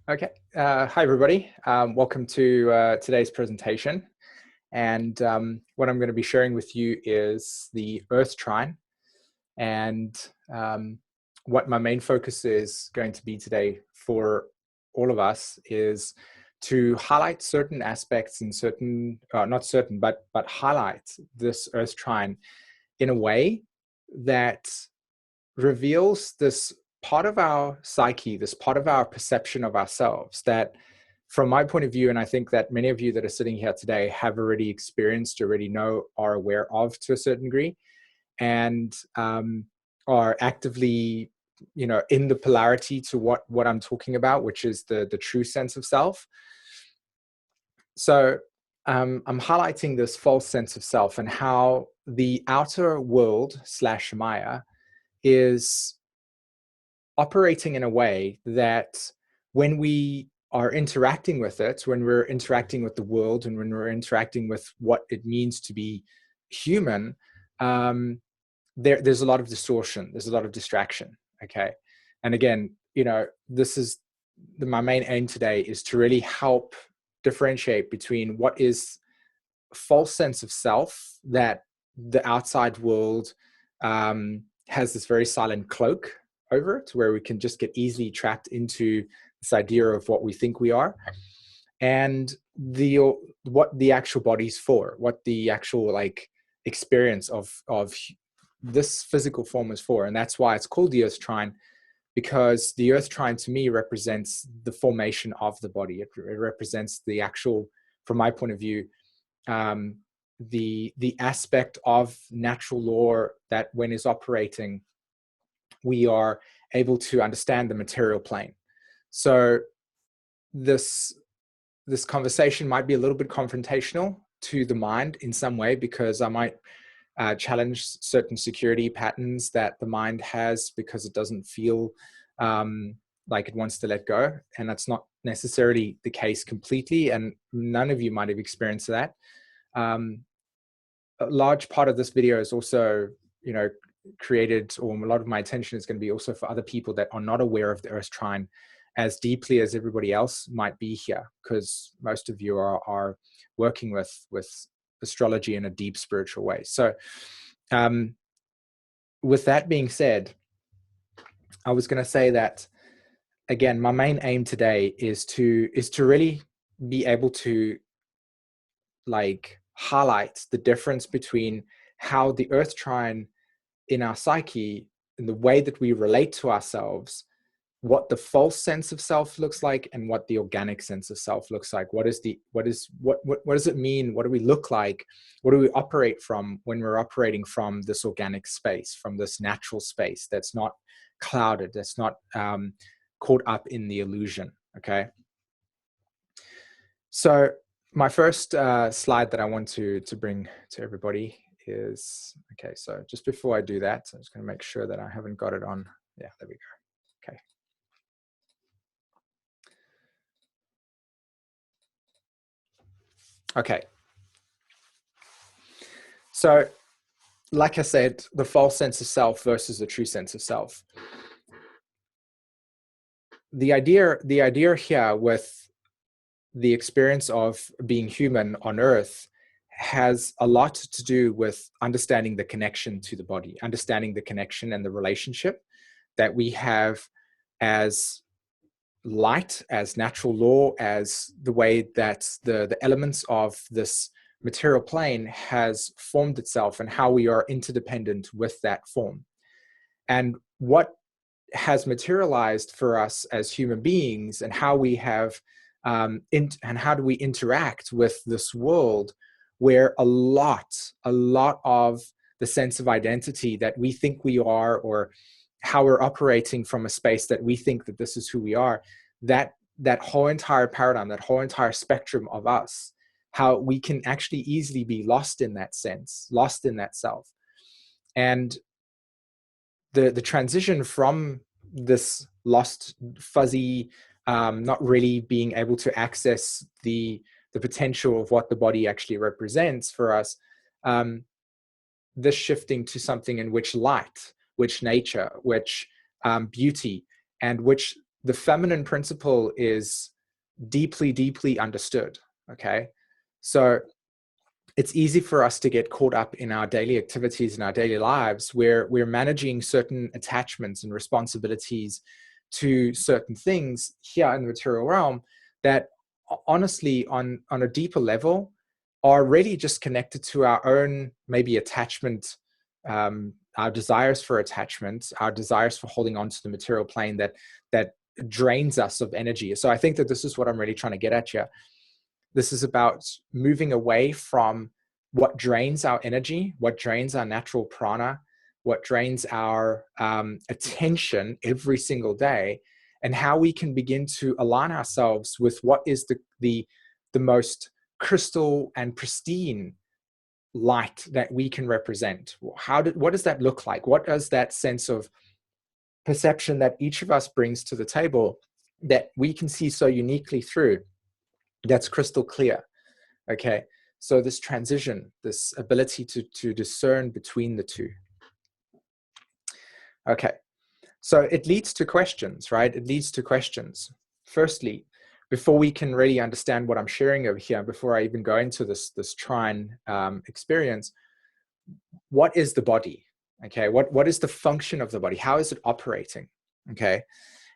Okay. Hi, everybody. Welcome to today's presentation. And what I'm going to be sharing with you is the Earth Trine. And what my main focus is going to be today for all of us is to highlight certain aspects and certain, not certain, but highlight this Earth Trine in a way that reveals this part of our psyche, this part of our perception of ourselves that, from my point of view, and I think that many of you that are sitting here today have already experienced, already know, are aware of to a certain degree, and are actively, in the polarity to what I'm talking about, which is the true sense of self. So I'm highlighting this false sense of self and how the outer world / Maya is operating in a way that when we are interacting with it, when we're interacting with the world and when we're interacting with what it means to be human, there's a lot of distortion, there's a lot of distraction. Okay. And again, this is my main aim today is to really help differentiate between what is a false sense of self that the outside world has this very silent cloak over it, where we can just get easily trapped into this idea of what we think we are, and what the actual body's for, what the actual experience of this physical form is for. And that's why it's called the Earth Trine, because the Earth Trine to me represents the formation of the body. It represents the actual, from my point of view, the aspect of natural law that when is operating, we are able to understand the material plane. So this conversation might be a little bit confrontational to the mind in some way, because I might challenge certain security patterns that the mind has because it doesn't feel like it wants to let go. And that's not necessarily the case completely. And none of you might have experienced that. A large part of this video is also, created, or a lot of my attention is going to be also for other people that are not aware of the Earth Trine as deeply as everybody else might be here, because most of you are working with astrology in a deep spiritual way. So with that being said, I was going to say that, again, my main aim today is to really be able to highlight the difference between how the Earth Trine in our psyche, in the way that we relate to ourselves, what the false sense of self looks like and what the organic sense of self looks like. What does it mean? What do we look like? What do we operate from when we're operating from this organic space, from this natural space that's not clouded, that's not caught up in the illusion? Okay. So my first slide that I want to bring to everybody is, okay, so just before I do that, I'm just going to make sure that I haven't got it on. Yeah, there we go. Okay. Okay. So, like I said, the false sense of self versus the true sense of self. The idea here with the experience of being human on Earth has a lot to do with understanding the connection to the body, understanding the connection and the relationship that we have as light, as natural law, as the way that the elements of this material plane has formed itself and how we are interdependent with that form. And what has materialized for us as human beings, and how we have and how do we interact with this world where a lot of the sense of identity that we think we are, or how we're operating from a space that we think that this is who we are, that whole entire paradigm, that whole entire spectrum of us, how we can actually easily be lost in that sense, lost in that self. And the transition from this lost, fuzzy, not really being able to access the potential of what the body actually represents for us, this shifting to something in which light, which nature, which beauty, and which the feminine principle is deeply, deeply understood. Okay. So it's easy for us to get caught up in our daily activities in our daily lives where we're managing certain attachments and responsibilities to certain things here in the material realm that honestly on a deeper level are really just connected to our own maybe attachment, our desires for attachment, our desires for holding on to the material plane that drains us of energy. So I think that this is what I'm really trying to get at here. This is about moving away from what drains our energy, what drains our natural prana, what drains our attention every single day, and how we can begin to align ourselves with what is the most crystal and pristine light that we can represent. What does that look like? What does that sense of perception that each of us brings to the table that we can see so uniquely through, that's crystal clear? Okay, so this transition, this ability to discern between the two. Okay, so it leads to questions, right? It leads to questions. Firstly, before we can really understand what I'm sharing over here, before I even go into this Trine experience, what is the body? Okay, what is the function of the body? How is it operating? Okay,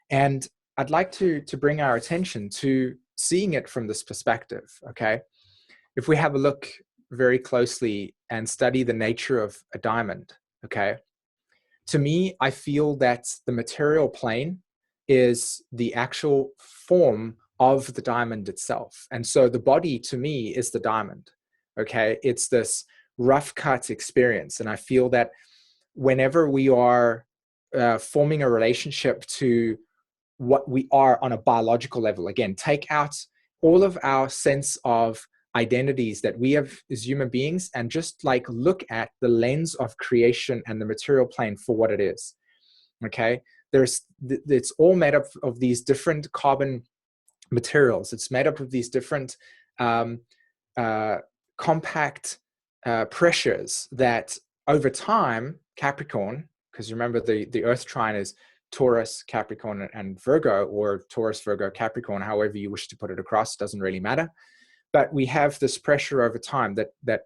and I'd like to bring our attention to seeing it from this perspective. Okay, if we have a look very closely and study the nature of a diamond, okay, to me, I feel that the material plane is the actual form of the diamond itself. And so the body to me is the diamond, okay? It's this rough cut experience. And I feel that whenever we are forming a relationship to what we are on a biological level, again, take out all of our sense of identities that we have as human beings and just like look at the lens of creation and the material plane for what it is. Okay, it's all made up of these different carbon materials. It's made up of these different compact pressures that over time, Capricorn, because remember the Earth trine is Taurus, Capricorn, and Virgo, or Taurus, Virgo, Capricorn, however you wish to put it across, doesn't really matter. But we have this pressure over time that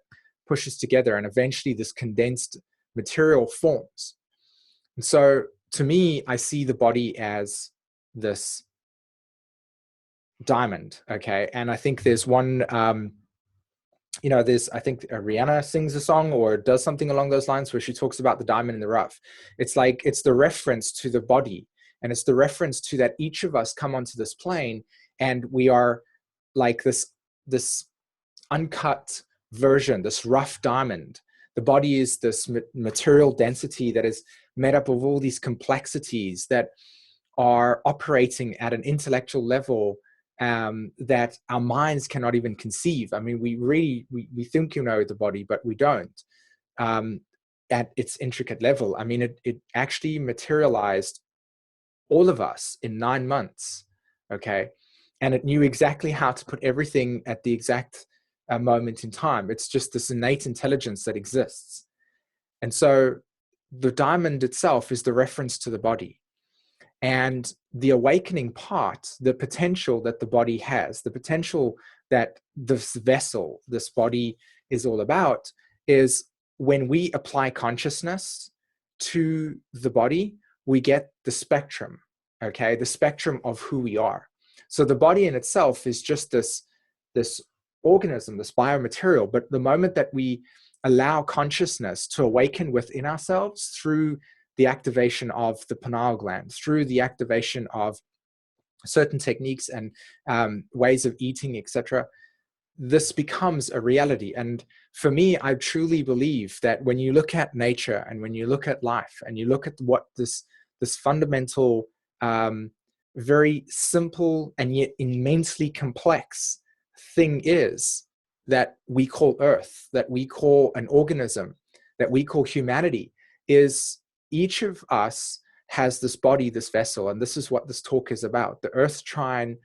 pushes together, and eventually this condensed material forms. And so to me, I see the body as this diamond, okay? And I think there's one, I think Rihanna sings a song or does something along those lines where she talks about the diamond in the rough. It's like, it's the reference to the body, and it's the reference to that each of us come onto this plane and we are like this uncut version, this rough diamond. The body is this material density that is made up of all these complexities that are operating at an intellectual level that our minds cannot even conceive. I mean, we think the body, but we don't at its intricate level. I mean, it actually materialized all of us in 9 months, okay? And it knew exactly how to put everything at the exact moment in time. It's just this innate intelligence that exists. And so the diamond itself is the reference to the body. And the awakening part, the potential that the body has, the potential that this vessel, this body is all about, is when we apply consciousness to the body, we get the spectrum, okay? The spectrum of who we are. So the body in itself is just this organism, this biomaterial. But the moment that we allow consciousness to awaken within ourselves through the activation of the pineal gland, through the activation of certain techniques and ways of eating, etc., this becomes a reality. And for me, I truly believe that when you look at nature and when you look at life and you look at what this fundamental, very simple and yet immensely complex thing is that we call Earth, that we call an organism, that we call humanity, is each of us has this body, this vessel, and this is what this talk is about. The Earth trine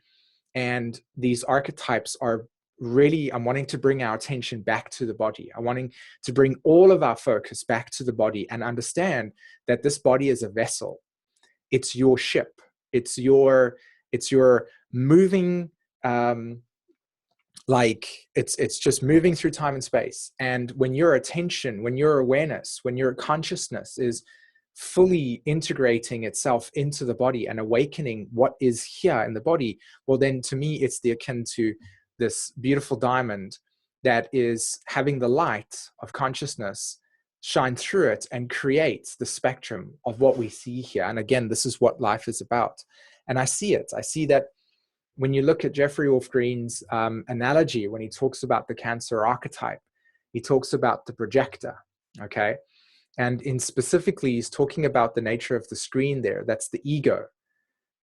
and these archetypes are really, I'm wanting to bring our attention back to the body. I'm wanting to bring all of our focus back to the body and understand that this body is a vessel. It's your ship, It's your moving, like it's just moving through time and space. And when your attention, when your awareness, when your consciousness is fully integrating itself into the body and awakening what is here in the body, well, then to me, it's the akin to this beautiful diamond that is having the light of consciousness shine through it and create the spectrum of what we see here. And again, this is what life is about. And I see it. I see that when you look at Jeffrey Wolf Green's analogy, when he talks about the Cancer archetype, he talks about the projector, okay? And in specifically, he's talking about the nature of the screen there. That's the ego.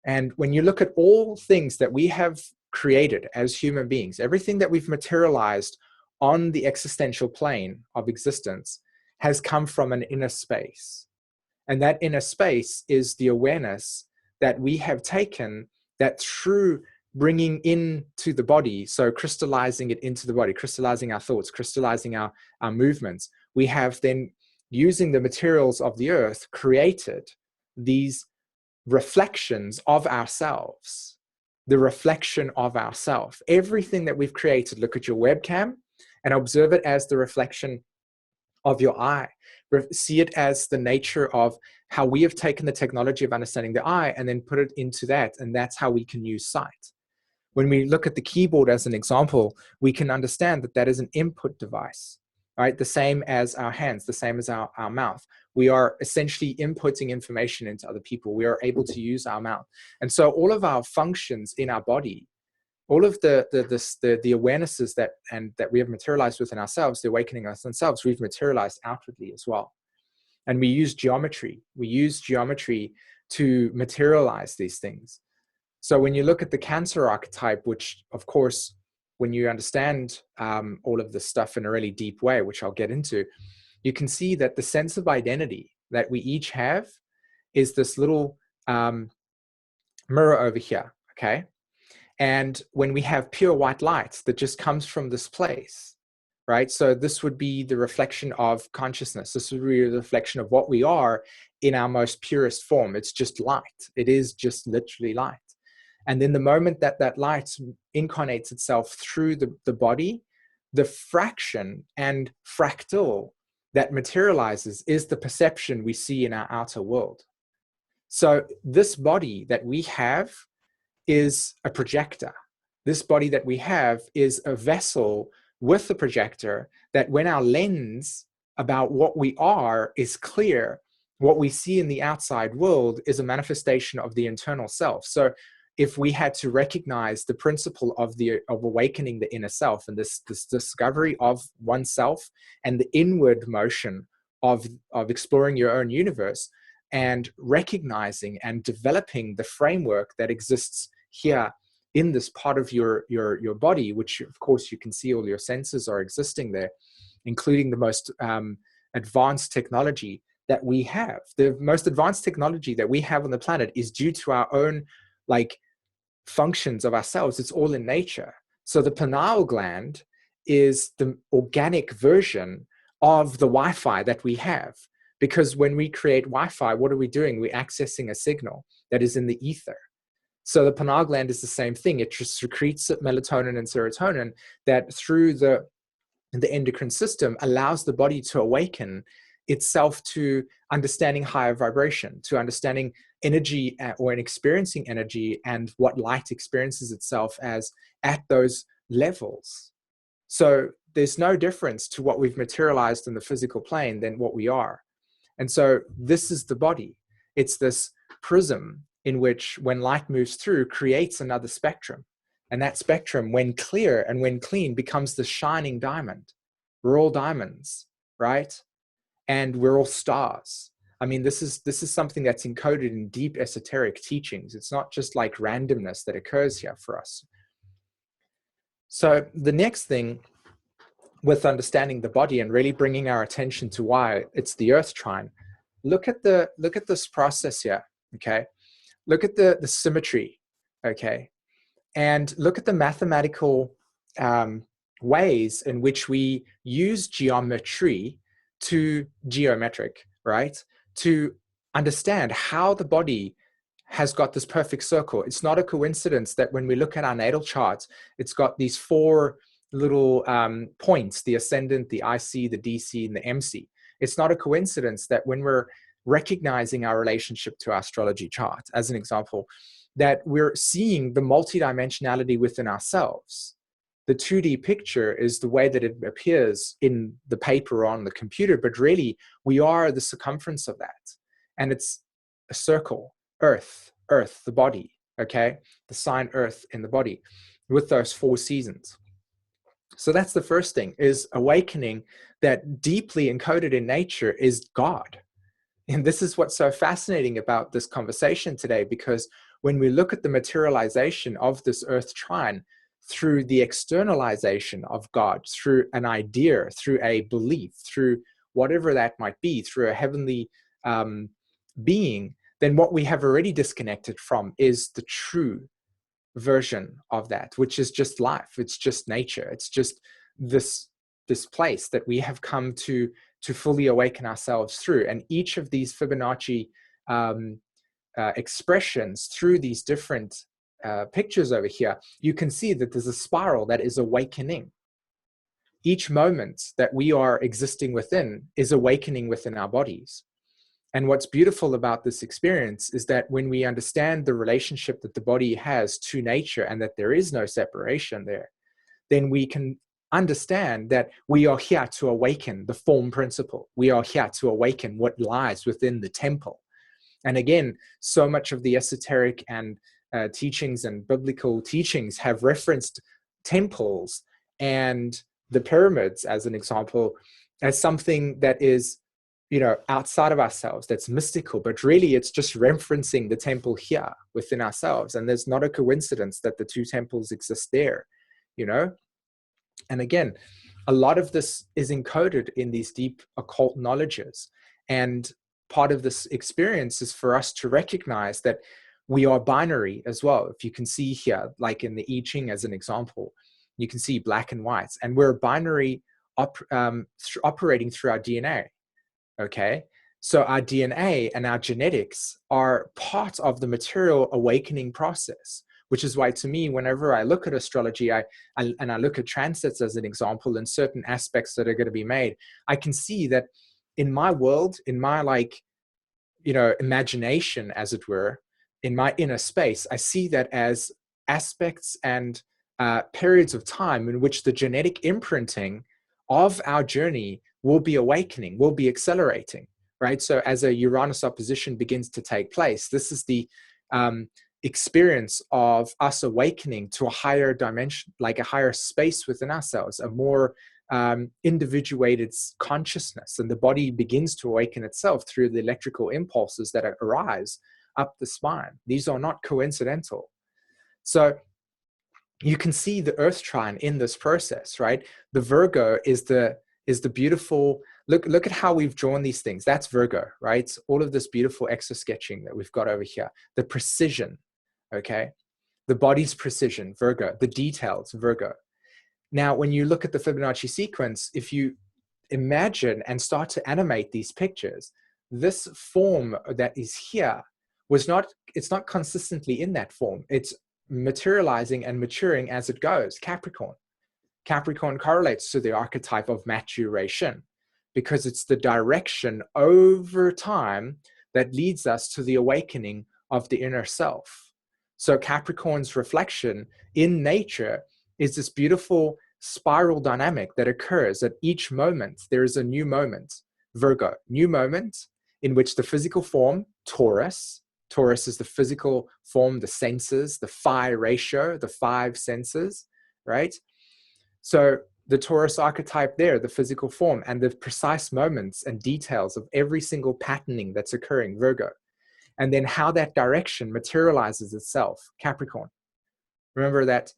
And when you look at all things that we have created as human beings, everything that we've materialized on the existential plane of existence has come from an inner space. And that inner space is the awareness that we have taken, that through bringing into the body, so crystallizing it into the body, crystallizing our thoughts, crystallizing our movements, we have then, using the materials of the earth, created these reflections of ourselves, the reflection of ourself. Everything that we've created, look at your webcam and observe it as the reflection of your eye. See it as the nature of how we have taken the technology of understanding the eye and then put it into that, and that's how we can use sight. When we look at the keyboard as an example, we can understand that that is an input device, right? The same as our hands, the same as our mouth. We are essentially inputting information into other people. We are able to use our mouth. And so all of our functions in our body, all of the awarenesses that we have materialized within ourselves, the awakening of ourselves, we've materialized outwardly as well. And we use geometry. We use geometry to materialize these things. So when you look at the Cancer archetype, which of course, when you understand all of this stuff in a really deep way, which I'll get into, you can see that the sense of identity that we each have is this little mirror over here, okay? And when we have pure white light that just comes from this place, right? So this would be the reflection of consciousness. This would be the reflection of what we are in our most purest form. It's just light. It is just literally light. And then the moment that that light incarnates itself through the body, the fraction and fractal that materializes is the perception we see in our outer world. So this body that we have is a projector. This body that we have is a vessel with the projector, that when our lens about what we are is clear, what we see in the outside world is a manifestation of the internal self. So if we had to recognize the principle of awakening the inner self and this discovery of oneself and the inward motion of exploring your own universe and recognizing and developing the framework that exists here in this part of your body, which of course you can see all your senses are existing there, including the most advanced technology that we have. The most advanced technology that we have on the planet is due to our own functions of ourselves. It's all in nature. So the pineal gland is the organic version of the Wi-Fi that we have. Because when we create Wi-Fi, what are we doing? We're accessing a signal that is in the ether. So the pineal gland is the same thing. It just secretes melatonin and serotonin that through the endocrine system allows the body to awaken itself to understanding higher vibration, to understanding energy or experiencing energy and what light experiences itself as at those levels. So there's no difference to what we've materialized in the physical plane than what we are. And so this is the body. It's this prism in which when light moves through creates another spectrum. And that spectrum, when clear and when clean, becomes the shining diamond. We're all diamonds, right? And we're all stars. I mean, this is something that's encoded in deep esoteric teachings. It's not just like randomness that occurs here for us. So the next thing with understanding the body and really bringing our attention to why it's the earth trine, look at this process here, okay? Look at the symmetry, okay? And look at the mathematical ways in which we use geometry to geometric, right? To understand how the body has got this perfect circle. It's not a coincidence that when we look at our natal chart, it's got these four little points, the ascendant, the IC, the DC, and the MC. It's not a coincidence that when we're recognizing our relationship to our astrology chart, as an example, that we're seeing the multidimensionality within ourselves. The 2D picture is the way that it appears in the paper or on the computer, but really we are the circumference of that. And it's a circle, Earth, the body, okay? The sign Earth in the body with those 4 seasons. So that's the first thing, is awakening that deeply encoded in nature is God. And this is what's so fascinating about this conversation today, because when we look at the materialization of this Earth trine through the externalization of God, through an idea, through a belief, through whatever that might be, through a heavenly being, then what we have already disconnected from is the true version of that, which is just life. It's just nature. It's just this place that we have come to fully awaken ourselves through. And each of these Fibonacci expressions through these different pictures over here, you can see that there's a spiral that is awakening. Each moment that we are existing within is awakening within our bodies. And what's beautiful about this experience is that when we understand the relationship that the body has to nature and that there is no separation there, then we can understand that we are here to awaken the form principle. We are here to awaken what lies within the temple. And again, so much of the esoteric and teachings and biblical teachings have referenced temples and the pyramids, as an example, as something that is, you know, outside of ourselves, that's mystical, but really it's just referencing the temple here within ourselves. And there's not a coincidence that the 2 temples exist there, you know? And again, a lot of this is encoded in these deep occult knowledges. And part of this experience is for us to recognize that we are binary as well. If you can see here, like in the I Ching as an example, you can see black and white, and we're binary operating through our DNA. Okay, so our DNA and our genetics are part of the material awakening process, which is why, to me, whenever I look at astrology, I look at transits as an example and certain aspects that are going to be made, I can see that in my world, in my, like, you know, imagination, as it were, in my inner space, I see that as aspects and periods of time in which the genetic imprinting of our journey will be awakening, will be accelerating, right? So as a Uranus opposition begins to take place, this is the experience of us awakening to a higher dimension, like a higher space within ourselves, a more individuated consciousness. And the body begins to awaken itself through the electrical impulses that arise up the spine. These are not coincidental. So you can see the Earth trine in this process, right? The Virgo is the beautiful, look at how we've drawn these things. That's Virgo, right? All of this beautiful exo-sketching that we've got over here. The precision, okay? The body's precision, Virgo. The details, Virgo. Now, when you look at the Fibonacci sequence, if you imagine and start to animate these pictures, this form that is here it's not consistently in that form. It's materializing and maturing as it goes. Capricorn correlates to the archetype of maturation because it's the direction over time that leads us to the awakening of the inner self. So Capricorn's reflection in nature is this beautiful spiral dynamic that occurs at each moment. There is a new moment, Virgo, new moment in which the physical form, Taurus is the physical form, the senses, the phi ratio, the 5 senses, right? So the Taurus archetype there, the physical form, and the precise moments and details of every single patterning that's occurring, Virgo. And then how that direction materializes itself, Capricorn. Remember that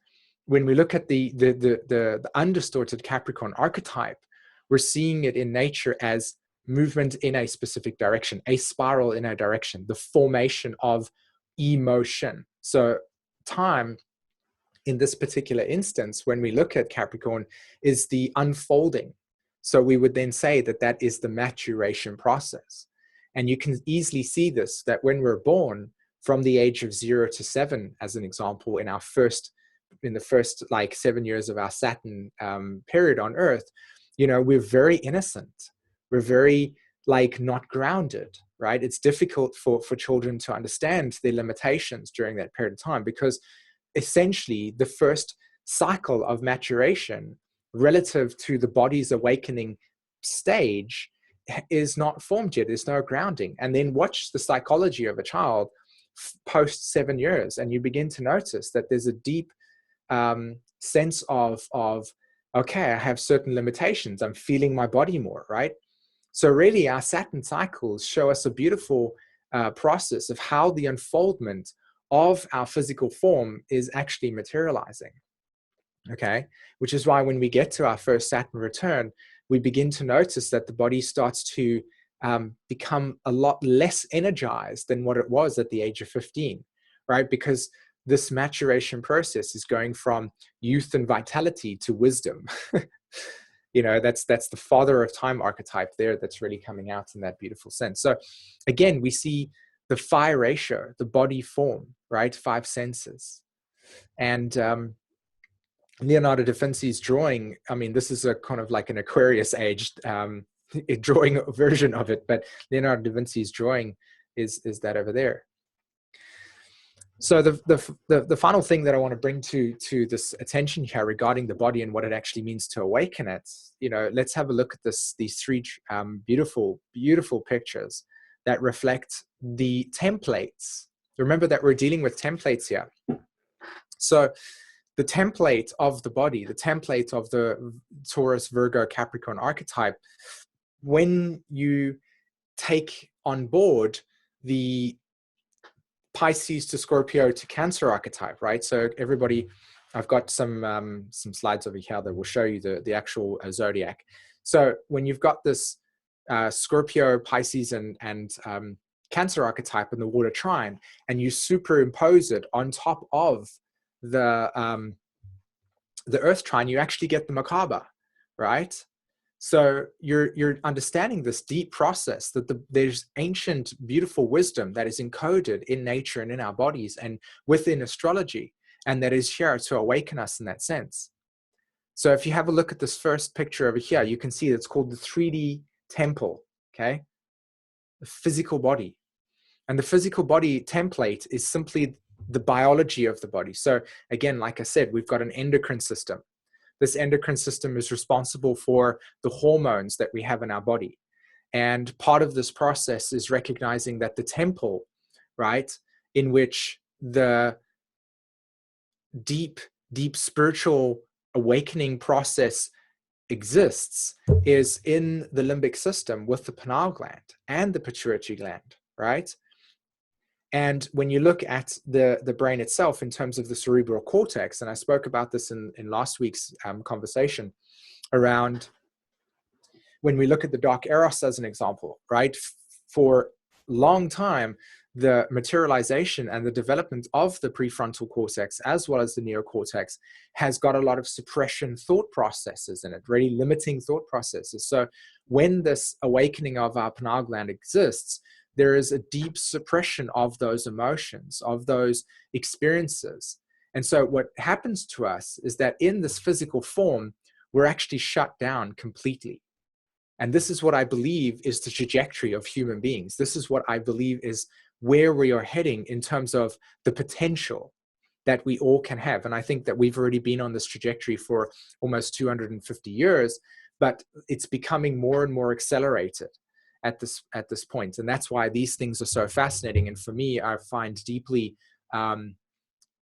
when we look at the undistorted Capricorn archetype, we're seeing it in nature as movement in a specific direction, a spiral in a direction, the formation of emotion. So time, in this particular instance, when we look at Capricorn, is the unfolding. So we would then say that that is the maturation process. And you can easily see this, that when we're born, from the age of 0 to 7, as an example, in the first like 7 years of our Saturn period on Earth, you know, we're very innocent. We're very like not grounded, right? It's difficult for children to understand their limitations during that period of time, because essentially the first cycle of maturation relative to the body's awakening stage is not formed yet. There's no grounding. And then watch the psychology of a child post 7 years, and you begin to notice that there's a deep sense of okay, I have certain limitations. I'm feeling my body more, right? So really, our Saturn cycles show us a beautiful process of how the unfoldment of our physical form is actually materializing. Okay, which is why when we get to our first Saturn return, we begin to notice that the body starts to become a lot less energized than what it was at the age of 15, right? Because this maturation process is going from youth and vitality to wisdom. You know, that's the father of time archetype there that's really coming out in that beautiful sense. So again, we see the phi ratio, the body form, right? 5 senses. And Leonardo da Vinci's drawing, I mean, this is a kind of like an Aquarius aged drawing version of it, but Leonardo da Vinci's drawing is that over there. So the final thing that I want to bring to this attention here regarding the body and what it actually means to awaken it, you know, let's have a look at these three beautiful pictures that reflect the templates. Remember that we're dealing with templates here. So the template of the body, the template of the Taurus, Virgo, Capricorn archetype, when you take on board the Pisces to Scorpio to Cancer archetype, right? So everybody, I've got some slides over here that will show you the actual zodiac. So when you've got this Scorpio, Pisces, and Cancer archetype in the water trine, and you superimpose it on top of the Earth trine, you actually get the Merkaba, right? So you're understanding this deep process that there's ancient, beautiful wisdom that is encoded in nature and in our bodies and within astrology, and that is here to awaken us in that sense. So if you have a look at this first picture over here, you can see it's called the 3D temple, okay? The physical body. And the physical body template is simply the biology of the body. So again, like I said, we've got an endocrine system. This endocrine system is responsible for the hormones that we have in our body. And part of this process is recognizing that the temple, right, in which the deep spiritual awakening process exists is in the limbic system with the pineal gland and the pituitary gland, right? And when you look at the brain itself in terms of the cerebral cortex, and I spoke about this in last week's conversation around when we look at the dark eros as an example, right? For a long time, the materialization and the development of the prefrontal cortex as well as the neocortex has got a lot of suppression thought processes in it, really limiting thought processes. So when this awakening of our pineal gland exists, there is a deep suppression of those emotions, of those experiences. And so what happens to us is that in this physical form, we're actually shut down completely. And this is what I believe is the trajectory of human beings. This is what I believe is where we are heading in terms of the potential that we all can have. And I think that we've already been on this trajectory for almost 250 years, but it's becoming more and more accelerated at this point. And that's why these things are so fascinating. And for me, I find deeply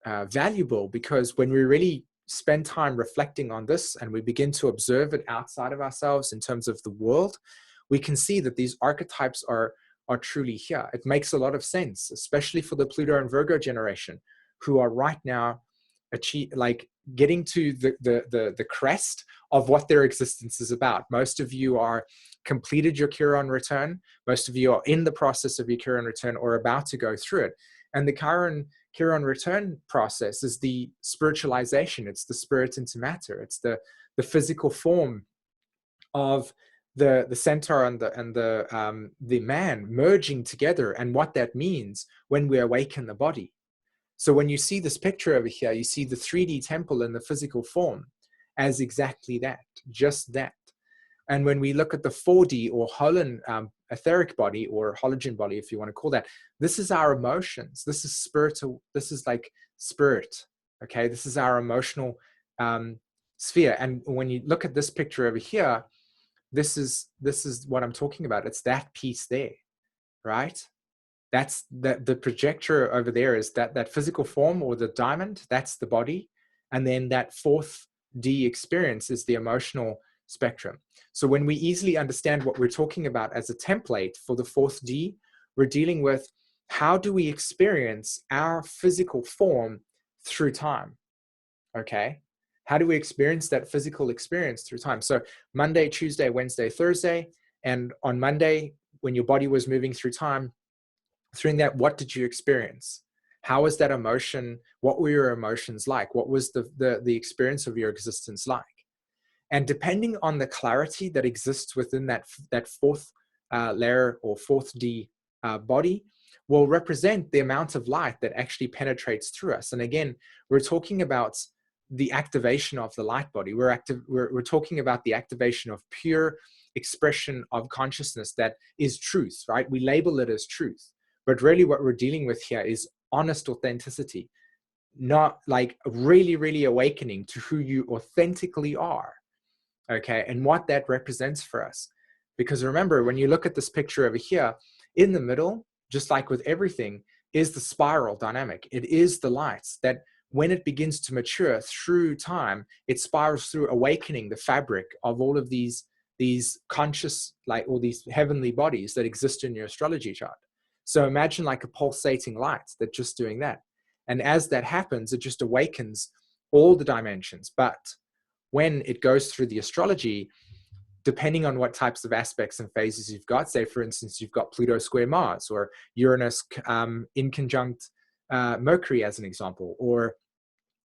valuable, because when we really spend time reflecting on this and we begin to observe it outside of ourselves in terms of the world, we can see that these archetypes are truly here. It makes a lot of sense, especially for the Pluto and Virgo generation, who are right now getting to the crest of what their existence is about. Most of you are completed your Chiron return. Most of you are in the process of your Chiron return or about to go through it. And the Chiron return process is the spiritualization. It's the spirit into matter. It's the physical form of the centaur and the man merging together, and what that means when we awaken the body. So when you see this picture over here, you see the 3D temple in the physical form as exactly that, just that. And when we look at the 4D or etheric body, or halogen body, if you want to call that, this is our emotions. This is spiritual. This is like spirit. Okay, this is our emotional sphere. And when you look at this picture over here, this is what I'm talking about. It's that piece there, right? That's the projector over there is that physical form, or the diamond. That's the body, and then that 4D experience is the emotional spectrum. So when we easily understand what we're talking about as a template for the 4D, we're dealing with how do we experience our physical form through time. Okay, how do we experience that physical experience through time? So Monday, Tuesday, Wednesday, Thursday, and on Monday, when your body was moving through time, through that, what did you experience? How was that emotion? What were your emotions like? What was the experience of your existence like? And depending on the clarity that exists within that fourth layer or 4D body, will represent the amount of light that actually penetrates through us. And again, we're talking about the activation of the light body. We're talking about the activation of pure expression of consciousness that is truth, right? We label it as truth. But really what we're dealing with here is honest authenticity, not like really, really awakening to who you authentically are. Okay, and what that represents for us. Because remember, when you look at this picture over here, in the middle, just like with everything, is the spiral dynamic. It is the lights that when it begins to mature through time, it spirals through, awakening the fabric of all of these conscious, like all these heavenly bodies that exist in your astrology chart. So imagine like a pulsating light that's just doing that. And as that happens, it just awakens all the dimensions. But when it goes through the astrology, depending on what types of aspects and phases you've got, say, for instance, you've got Pluto square Mars, or Uranus in conjunct Mercury as an example, or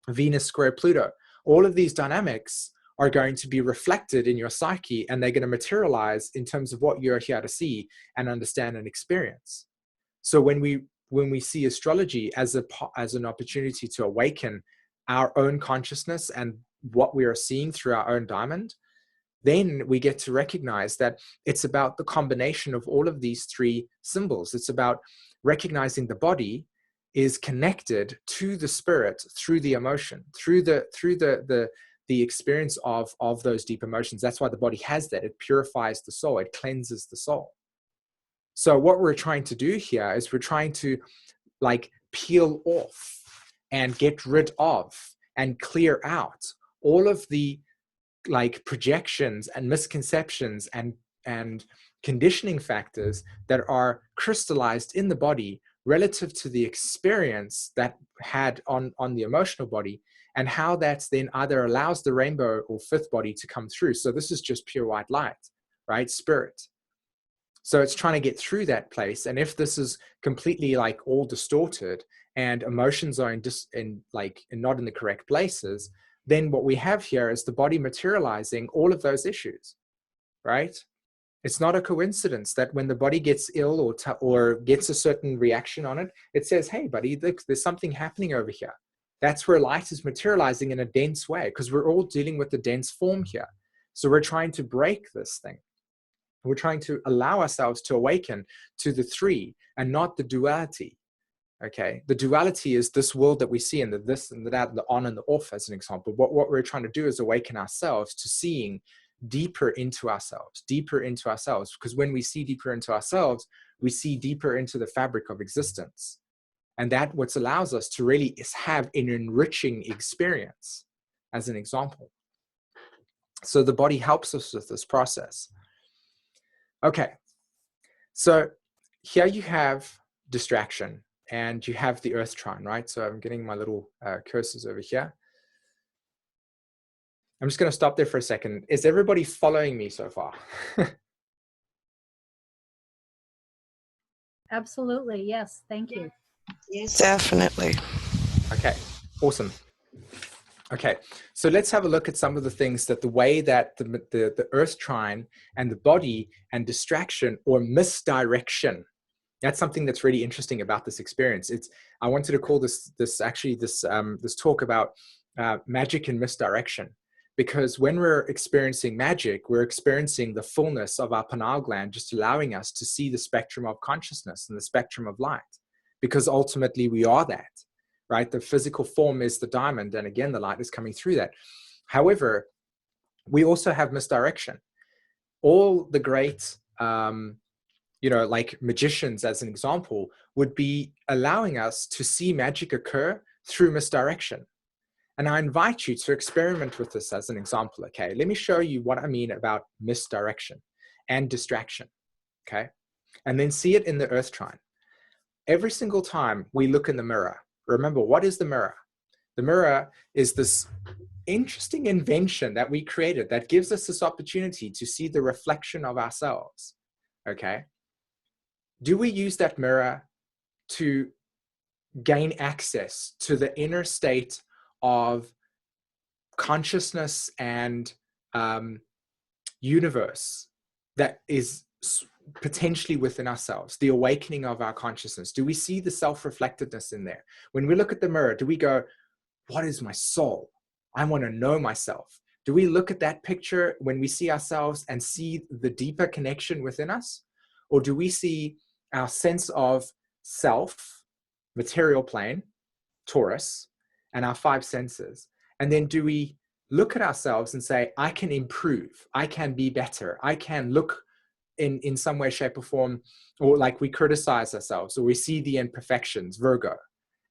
Venus square Pluto, all of these dynamics are going to be reflected in your psyche, and they're going to materialize in terms of what you're here to see and understand and experience. So when we see astrology as an opportunity to awaken our own consciousness and what we are seeing through our own diamond, then we get to recognize that it's about the combination of all of these three symbols. It's about recognizing the body is connected to the spirit through the emotion, through the experience of those deep emotions. That's why the body has that. It purifies the soul. It cleanses the soul. So what we're trying to do here is we're trying to like peel off and get rid of and clear out all of the like projections and misconceptions and conditioning factors that are crystallized in the body relative to the experience that had on the emotional body, and how that's then either allows the rainbow or fifth body to come through. So this is just pure white light, right? Spirit. So it's trying to get through that place. And if this is completely like all distorted and emotions are not in the correct places, then what we have here is the body materializing all of those issues, right? It's not a coincidence that when the body gets ill or gets a certain reaction on it, it says, hey, buddy, there's something happening over here. That's where light is materializing in a dense way, because we're all dealing with the dense form here. So we're trying to break this thing. We're trying to allow ourselves to awaken to the three and not the duality. Okay, the duality is this world that we see, and the this and the that, the on and the off, as an example. But what we're trying to do is awaken ourselves to seeing deeper into ourselves, because when we see deeper into ourselves, we see deeper into the fabric of existence. And that what allows us to really have an enriching experience, as an example. So the body helps us with this process. Okay, so here you have distraction, and you have the Earth Trine, right? So I'm getting my little cursors over here. I'm just going to stop there for a second. Is everybody following me so far? Absolutely, yes. Thank you. Yes, definitely. Okay, awesome. Okay, so let's have a look at some of the things that the way that the Earth trine and the body and distraction or misdirection. That's something that's really interesting about this experience. I wanted to call this talk about magic and misdirection, because when we're experiencing magic, we're experiencing the fullness of our pineal gland, just allowing us to see the spectrum of consciousness and the spectrum of light, because ultimately we are that, right? The physical form is the diamond, and again, the light is coming through that. However, we also have misdirection. All the great like magicians, as an example, would be allowing us to see magic occur through misdirection. And I invite you to experiment with this as an example, okay? Let me show you what I mean about misdirection and distraction, okay? And then see it in the Earth trine. Every single time we look in the mirror, remember, what is the mirror? The mirror is this interesting invention that we created that gives us this opportunity to see the reflection of ourselves, okay? Do we use that mirror to gain access to the inner state of consciousness and universe that is potentially within ourselves, the awakening of our consciousness? Do we see the self-reflectedness in there? When we look at the mirror, do we go, what is my soul? I want to know myself. Do we look at that picture when we see ourselves and see the deeper connection within us? Or do we see our sense of self, material plane, Taurus, and our five senses? And then do we look at ourselves and say, I can improve, I can be better, I can look in some way, shape, or form, or like we criticize ourselves, or we see the imperfections, Virgo,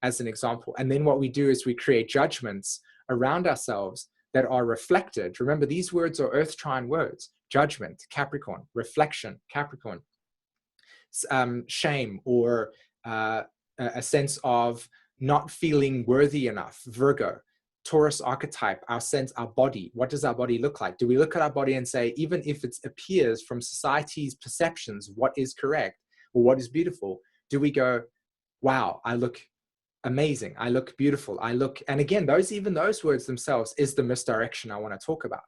as an example. And then what we do is we create judgments around ourselves that are reflected. Remember, these words are Earth trine words: judgment, Capricorn; reflection, Capricorn; shame, or a sense of not feeling worthy enough, Virgo; Taurus archetype, our sense, our body. What does our body look like? Do we look at our body and say, even if it appears from society's perceptions what is correct or what is beautiful, do we go, wow, I look amazing, I look beautiful, I look... And again, even those words themselves is the misdirection I want to talk about.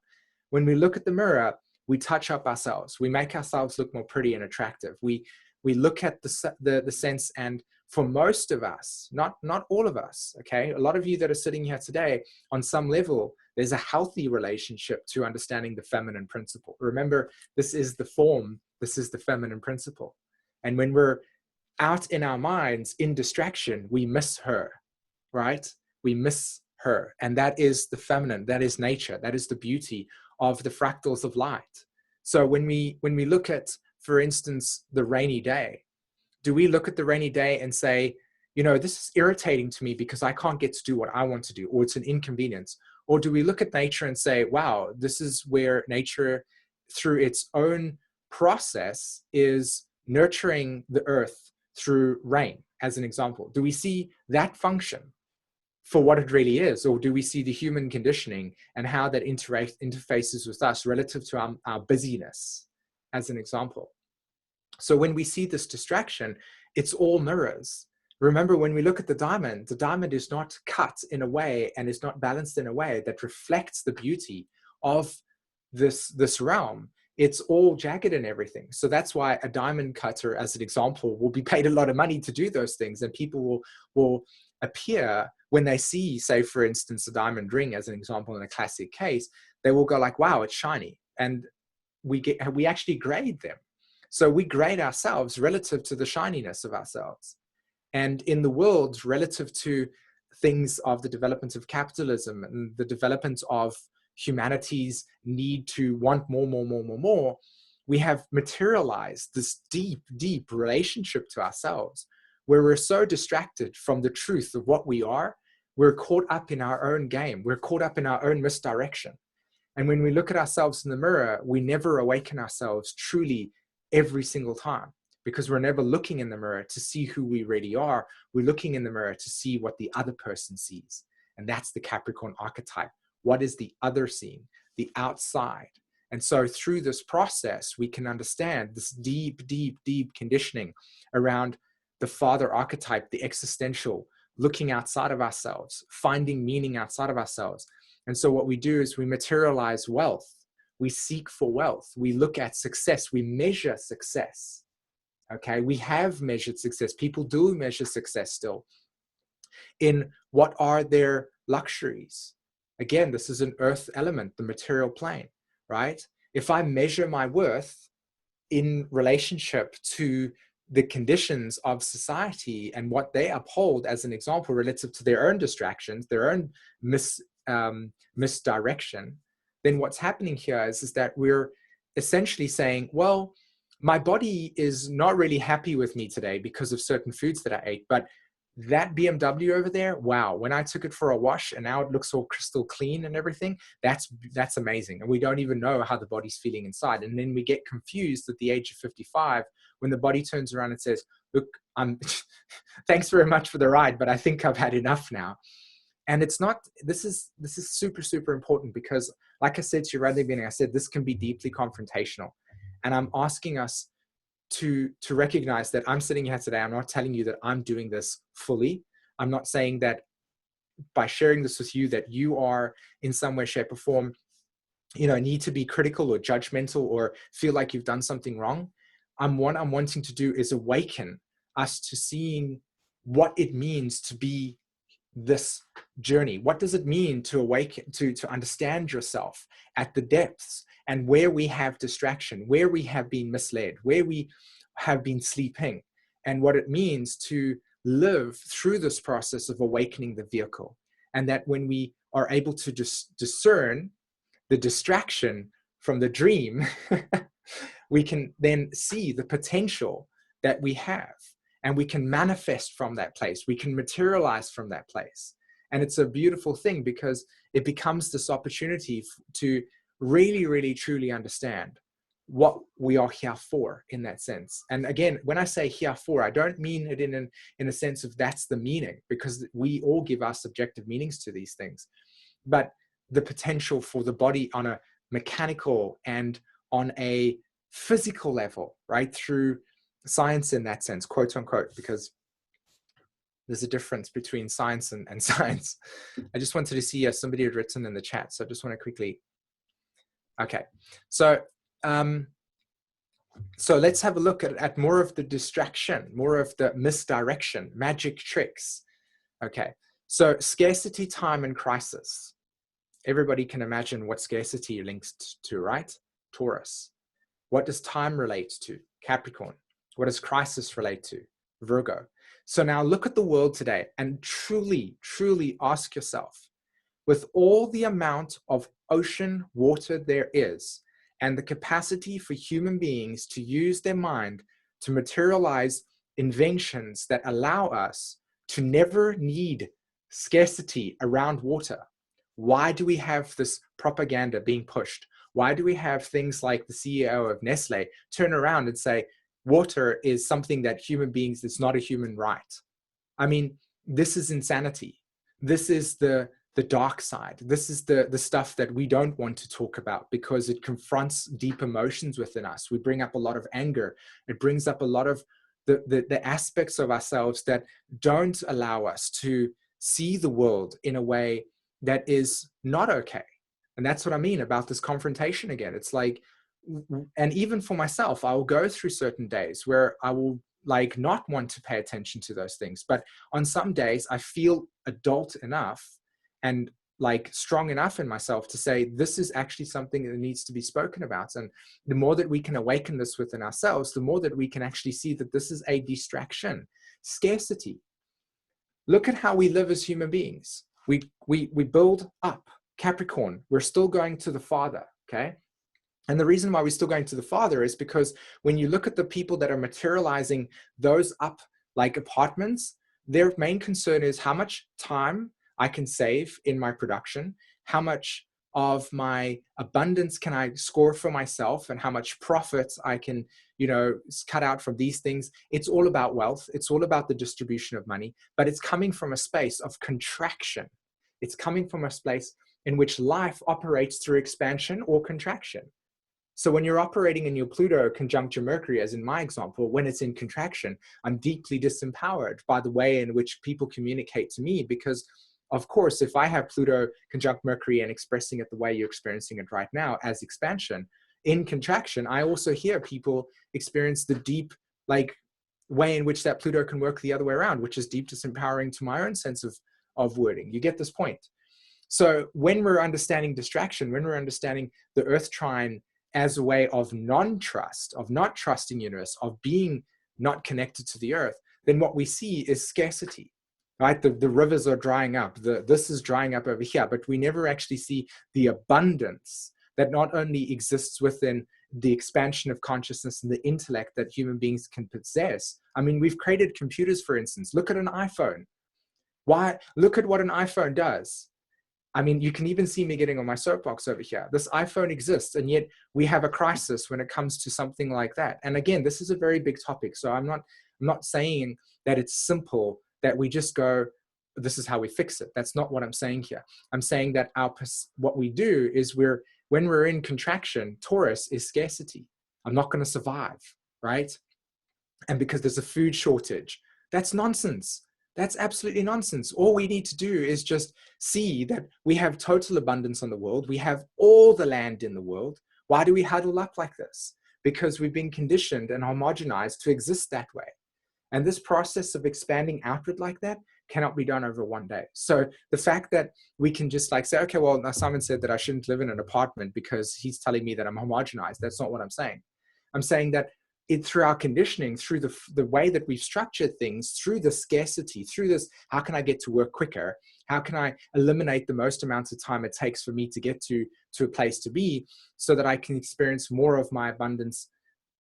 When we look at the mirror, we touch up ourselves, we make ourselves look more pretty and attractive. We look at the sense, and for most of us, not all of us, okay, a lot of you that are sitting here today, on some level, there's a healthy relationship to understanding the feminine principle. Remember, this is the form, this is the feminine principle. And when we're out in our minds in distraction, we miss her, right? We miss her. And that is the feminine, that is nature, that is the beauty of the fractals of light. So when we look at, for instance, the rainy day, do we look at the rainy day and say, you know, this is irritating to me because I can't get to do what I want to do, or it's an inconvenience? Or do we look at nature and say, wow, this is where nature, through its own process, is nurturing the earth through rain, as an example? Do we see that function for what it really is? Or do we see the human conditioning and how that interfaces with us relative to our busyness, as an example? So when we see this distraction, it's all mirrors. Remember, when we look at the diamond is not cut in a way and is not balanced in a way that reflects the beauty of this realm. It's all jagged and everything. So that's why a diamond cutter, as an example, will be paid a lot of money to do those things. And people will appear, when they see, say, for instance, a diamond ring, as an example, in a classic case, they will go like, wow, it's shiny. And we actually grade them. So we grade ourselves relative to the shininess of ourselves. And in the world, relative to things of the development of capitalism and the development of humanity's need to want more, we have materialized this deep, deep relationship to ourselves, where we're so distracted from the truth of what we are. We're caught up in our own game. We're caught up in our own misdirection. And when we look at ourselves in the mirror, we never awaken ourselves truly every single time, because we're never looking in the mirror to see who we really are. We're looking in the mirror to see what the other person sees. And that's the Capricorn archetype. What is the other seeing? The outside. And so through this process, we can understand this deep, deep, deep conditioning around the father archetype, the existential, looking outside of ourselves, finding meaning outside of ourselves. And so what we do is we materialize wealth. We seek for wealth. We look at success. We measure success. Okay, we have measured success. People do measure success still in what are their luxuries. Again, this is an earth element, the material plane, right? If I measure my worth in relationship to the conditions of society and what they uphold as an example relative to their own distractions, their own misdirection, then what's happening here is that we're essentially saying, well, my body is not really happy with me today because of certain foods that I ate, but that BMW over there, wow, when I took it for a wash and now it looks all crystal clean and everything, that's amazing. And we don't even know how the body's feeling inside. And then we get confused at the age of 55 when the body turns around and says, look, thanks very much for the ride, but I think I've had enough now. And it's not, this is super, super important because like I said to you right at the beginning, I said, this can be deeply confrontational. And I'm asking us to recognize that I'm sitting here today. I'm not telling you that I'm doing this fully. I'm not saying that by sharing this with you that you are in some way, shape or form, need to be critical or judgmental or feel like you've done something wrong. What I'm wanting to do is awaken us to seeing what it means to be this journey. What does it mean to awaken, to understand yourself at the depths and where we have distraction, where we have been misled, where we have been sleeping, and what it means to live through this process of awakening the vehicle. And that when we are able to discern the distraction from the dream, we can then see the potential that we have. And we can manifest from that place. We can materialize from that place. And it's a beautiful thing because it becomes this opportunity to really, really, truly understand what we are here for in that sense. And again, when I say here for, I don't mean it in a sense of that's the meaning, because we all give our subjective meanings to these things. But the potential for the body on a mechanical and on a physical level, right? Through science in that sense, quote unquote, because there's a difference between science and science. I just wanted to see somebody had written in the chat. So I just want to quickly. Okay. So let's have a look at more of the distraction, more of the misdirection, magic tricks. Okay. So scarcity, time, and crisis. Everybody can imagine what scarcity links to, right? Taurus. What does time relate to? Capricorn. What does crisis relate to? Virgo. So now look at the world today and truly, truly ask yourself, with all the amount of ocean water there is, and the capacity for human beings to use their mind to materialize inventions that allow us to never need scarcity around water, why do we have this propaganda being pushed? Why do we have things like the CEO of Nestle turn around and say, water is something that human beings, it's not a human right? I mean, this is insanity. This is the dark side. This is the stuff that we don't want to talk about because it confronts deep emotions within us. We bring up a lot of anger. It brings up a lot of the aspects of ourselves that don't allow us to see the world in a way that is not okay. And that's what I mean about this confrontation again. It's like, and even for myself, I will go through certain days where I will like not want to pay attention to those things. But on some days I feel adult enough and like strong enough in myself to say, this is actually something that needs to be spoken about. And the more that we can awaken this within ourselves, the more that we can actually see that this is a distraction. Scarcity. Look at how we live as human beings. We build up. Capricorn, we're still going to the Father, okay? And the reason why we're still going to the Father is because when you look at the people that are materializing those up like apartments, their main concern is how much time I can save in my production, how much of my abundance can I score for myself, and how much profit I can, cut out from these things. It's all about wealth. It's all about the distribution of money, but it's coming from a space of contraction. It's coming from a space in which life operates through expansion or contraction. So when you're operating in your Pluto conjunct your Mercury, as in my example, when it's in contraction, I'm deeply disempowered by the way in which people communicate to me, because of course, if I have Pluto conjunct Mercury and expressing it the way you're experiencing it right now as expansion, in contraction, I also hear people experience the deep, like, way in which that Pluto can work the other way around, which is deep disempowering to my own sense of wording. You get this point. So when we're understanding distraction, when we're understanding the Earth trine as a way of non-trust, of not trusting universe, of being not connected to the Earth, then what we see is scarcity, right? The rivers are drying up. This is drying up over here, but we never actually see the abundance that not only exists within the expansion of consciousness and the intellect that human beings can possess. I mean, we've created computers, for instance. Look at an iPhone. Why? Look at what an iPhone does. I mean, you can even see me getting on my soapbox over here. This iPhone exists, and yet we have a crisis when it comes to something like that. And again, this is a very big topic. So I'm not saying that it's simple, that we just go, this is how we fix it. That's not what I'm saying here. I'm saying that what we do is when we're in contraction, Taurus is scarcity. I'm not going to survive, right? And because there's a food shortage, that's nonsense. That's absolutely nonsense. All we need to do is just see that we have total abundance on the world. We have all the land in the world. Why do we huddle up like this? Because we've been conditioned and homogenized to exist that way. And this process of expanding outward like that cannot be done over one day. So the fact that we can just like say, okay, well, now Simon said that I shouldn't live in an apartment because he's telling me that I'm homogenized. That's not what I'm saying. I'm saying that through our conditioning, through the way that we've structured things, through the scarcity, through this, how can I get to work quicker? How can I eliminate the most amount of time it takes for me to get to a place to be, so that I can experience more of my abundance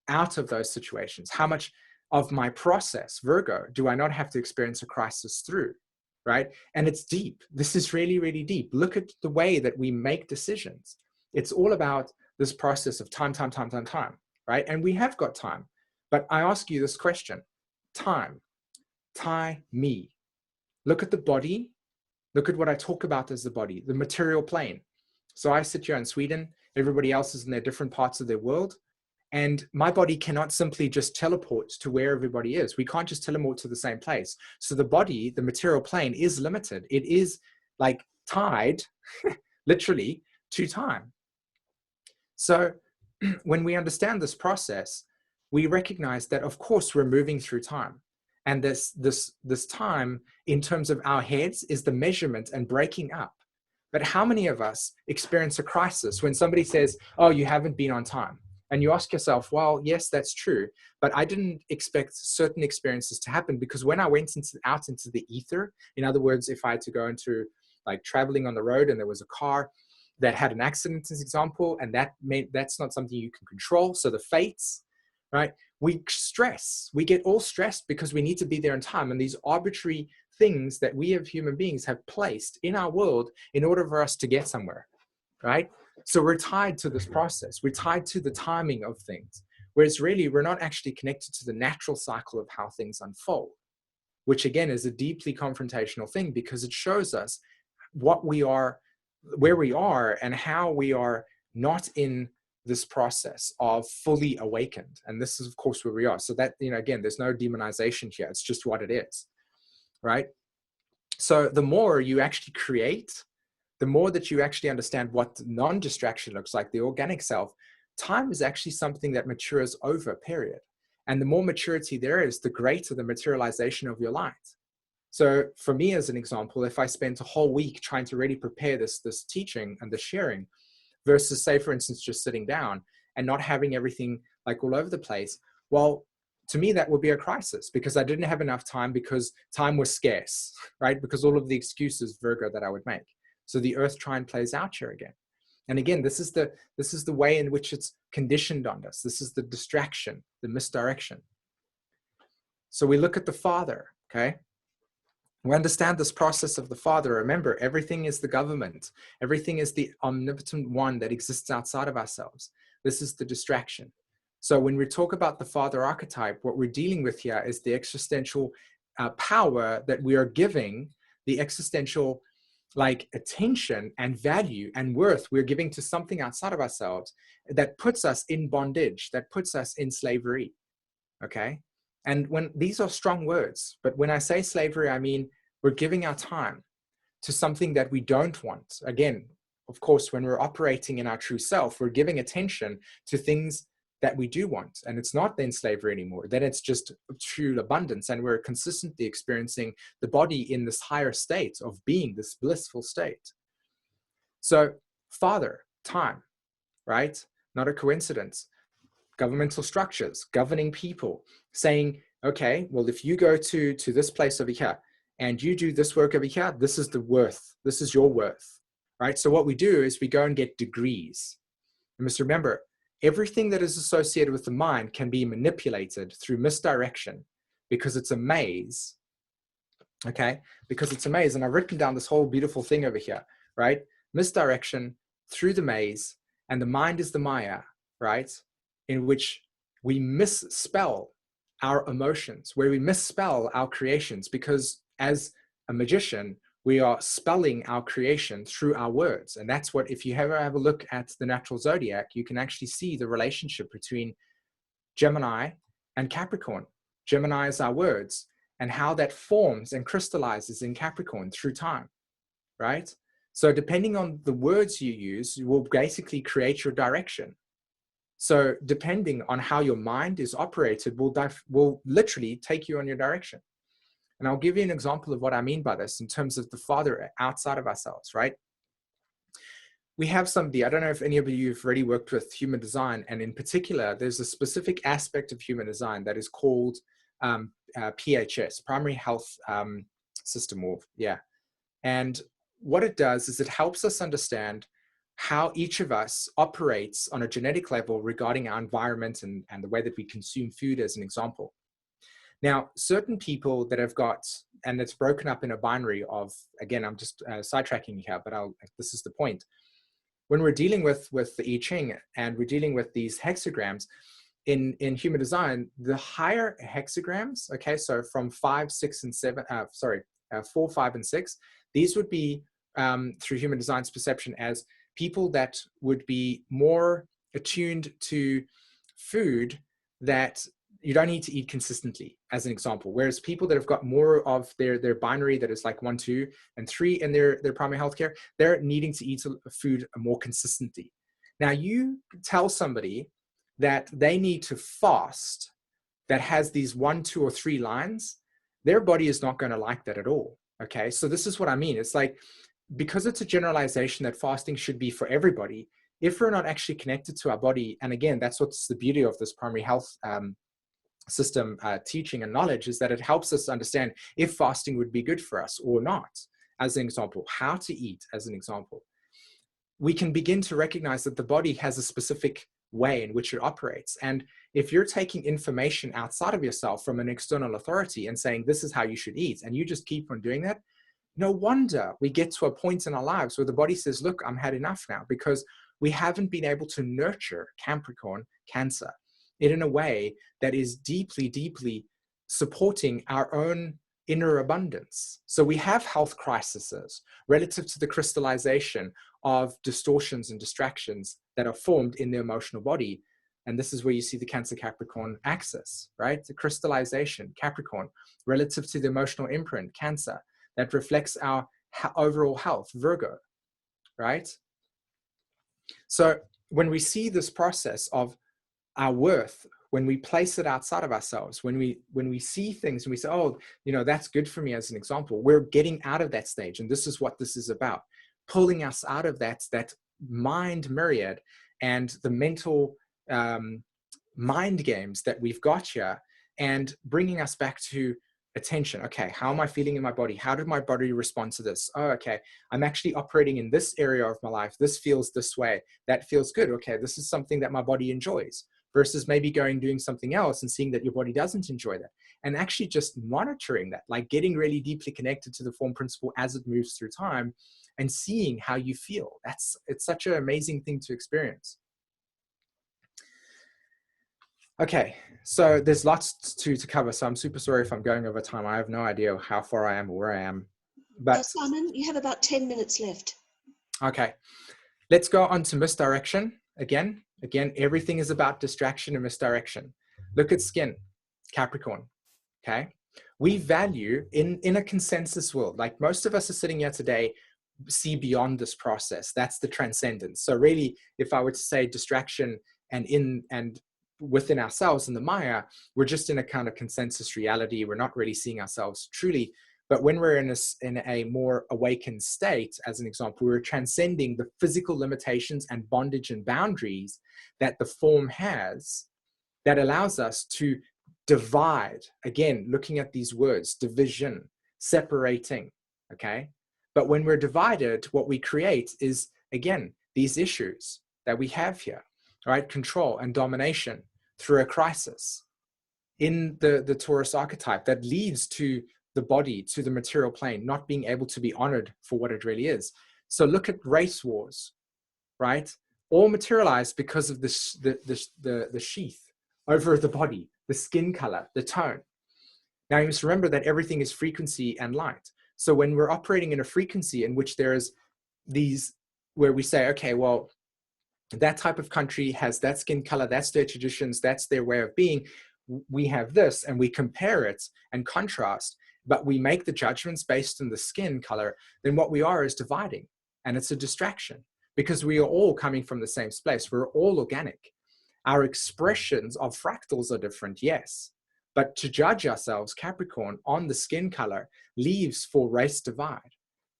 out of those situations? How much of my process, Virgo, do I not have to experience a crisis through, right? And it's deep. This is really, really deep. Look at the way that we make decisions. It's all about this process of time, right? And we have got time. But I ask you this question: time, me. Look at the body. Look at what I talk about as the body, the material plane. So I sit here in Sweden. Everybody else is in their different parts of their world. And my body cannot simply just teleport to where everybody is. We can't just teleport to the same place. So the body, the material plane, is limited. It is like tied, literally, to time. So when we understand this process, we recognize that, of course, we're moving through time. And this time, in terms of our heads, is the measurement and breaking up. But how many of us experience a crisis when somebody says, oh, you haven't been on time? And you ask yourself, well, yes, that's true, but I didn't expect certain experiences to happen, because when I went out into the ether, in other words, if I had to go into like traveling on the road and there was a car that had an accident, as example, and that's not something you can control. So the fates, right? We get all stressed because we need to be there in time. And these arbitrary things that we as human beings have placed in our world in order for us to get somewhere, right? So we're tied to this process. We're tied to the timing of things, whereas really we're not actually connected to the natural cycle of how things unfold, which again is a deeply confrontational thing, because it shows us what we are, where we are, and how we are not in this process of fully awakened. And this is, of course, where we are. So that, again, there's no demonization here. It's just what it is, right? So the more you actually create, the more that you actually understand what non-distraction looks like, the organic self, time is actually something that matures over a period. And the more maturity there is, the greater the materialization of your light. So for me, as an example, if I spent a whole week trying to really prepare this teaching and the sharing, versus, say, for instance, just sitting down and not having everything like all over the place, well, to me, that would be a crisis, because I didn't have enough time, because time was scarce, right? Because all of the excuses, Virgo, that I would make. So the Earth trine plays out here again. And again, this is the way in which it's conditioned on us. This is the distraction, the misdirection. So we look at the Father, okay? We understand this process of the Father. Remember, everything is the government. Everything is the omnipotent one that exists outside of ourselves. This is the distraction. So when we talk about the Father archetype, what we're dealing with here is the existential power that we are giving, the existential like attention and value and worth we're giving to something outside of ourselves that puts us in bondage, that puts us in slavery. Okay. And when these are strong words, but when I say slavery, I mean we're giving our time to something that we don't want. Again, of course, when we're operating in our true self, we're giving attention to things that we do want. And it's not then slavery anymore. Then it's just true abundance. And we're consistently experiencing the body in this higher state of being, this blissful state. So, Father, time, right? Not a coincidence. Governmental structures, governing people, saying, okay, well, if you go to this place over here and you do this work over here, this is the worth. This is your worth, right? So what we do is we go and get degrees. You must remember, everything that is associated with the mind can be manipulated through misdirection because it's a maze, okay? Because it's a maze. And I've written down this whole beautiful thing over here, right? Misdirection through the maze, and the mind is the Maya, right? In which we misspell our emotions, where we misspell our creations, because as a magician, we are spelling our creation through our words. And that's what, if you ever have a look at the natural zodiac, you can actually see the relationship between Gemini and Capricorn. Gemini is our words, and how that forms and crystallizes in Capricorn through time, right? So depending on the words you use, you will basically create your direction. So depending on how your mind is operated will literally take you on your direction. And I'll give you an example of what I mean by this in terms of the Father outside of ourselves, right? We have somebody, I don't know if any of you have already worked with human design, and in particular, there's a specific aspect of human design that is called PHS, Primary Health System, or yeah. And what it does is it helps us understand how each of us operates on a genetic level regarding our environment and the way that we consume food, as an example. Now, certain people that have got, and it's broken up in a binary of, again, I'm just sidetracking here, but this is the point. When we're dealing with the I Ching and we're dealing with these hexagrams, in human design, the higher hexagrams, okay, so from 5, 6, and 7, 4, 5, and 6, these would be, through human design's perception, as people that would be more attuned to food that you don't need to eat consistently, as an example. Whereas people that have got more of their binary that is like 1, 2, and 3 in their primary healthcare, they're needing to eat food more consistently. Now, you tell somebody that they need to fast that has these 1, 2, or 3 lines, their body is not going to like that at all. Okay, so this is what I mean. It's like, because it's a generalization that fasting should be for everybody, if we're not actually connected to our body, and again, that's what's the beauty of this primary health system teaching and knowledge, is that it helps us understand if fasting would be good for us or not, as an example, how to eat, as an example. We can begin to recognize that the body has a specific way in which it operates. And if you're taking information outside of yourself from an external authority and saying, this is how you should eat, and you just keep on doing that, no wonder we get to a point in our lives where the body says, look, I'm had enough now, because we haven't been able to nurture Capricorn, Cancer, in a way that is deeply, deeply supporting our own inner abundance. So we have health crises relative to the crystallization of distortions and distractions that are formed in the emotional body. And this is where you see the Cancer Capricorn axis, right? The crystallization, Capricorn, relative to the emotional imprint, Cancer, that reflects our overall health, Virgo, right? So when we see this process of our worth, when we place it outside of ourselves, when we see things and we say, oh, you know, that's good for me, as an example, we're getting out of that stage. And this is what this is about, pulling us out of that mind myriad and the mental mind games that we've got here, and bringing us back to attention. Okay, how am I feeling in my body? How did my body respond to this? Oh, okay, I'm actually operating in this area of my life. This feels this way. That feels good. Okay, this is something that my body enjoys, versus maybe doing something else and seeing that your body doesn't enjoy that. And actually just monitoring that, like getting really deeply connected to the form principle as it moves through time and seeing how you feel. It's such an amazing thing to experience. Okay, so there's lots to cover, so I'm super sorry if I'm going over time. I have no idea how far I am or where I am. But Simon, you have about 10 minutes left. okay, let's go on to misdirection again. Again, everything is about distraction and misdirection. Look at skin, Capricorn. Okay, we value in a consensus world, like most of us are sitting here today, see beyond this process. That's the transcendence. So really, if I were to say distraction and within ourselves in the Maya, we're just in a kind of consensus reality. We're not really seeing ourselves truly. But when we're in a more awakened state, as an example, we're transcending the physical limitations and bondage and boundaries that the form has, that allows us to divide. Again, looking at these words, division, separating, okay? But when we're divided, what we create is, again, these issues that we have here, right? Control and domination through a crisis in the Taurus archetype that leads to the body, to the material plane, not being able to be honored for what it really is. So look at race wars, right? All materialized because of the sheath over the body, the skin color, the tone. Now you must remember that everything is frequency and light. So when we're operating in a frequency in which there's these, where we say, okay, well, that type of country has that skin color, that's their traditions, that's their way of being, we have this, and we compare it and contrast, but we make the judgments based on the skin color, then what we are is dividing, and it's a distraction, because we are all coming from the same space. We're all organic. Our expressions of fractals are different, yes, but to judge ourselves, Capricorn, on the skin color leaves for race divide,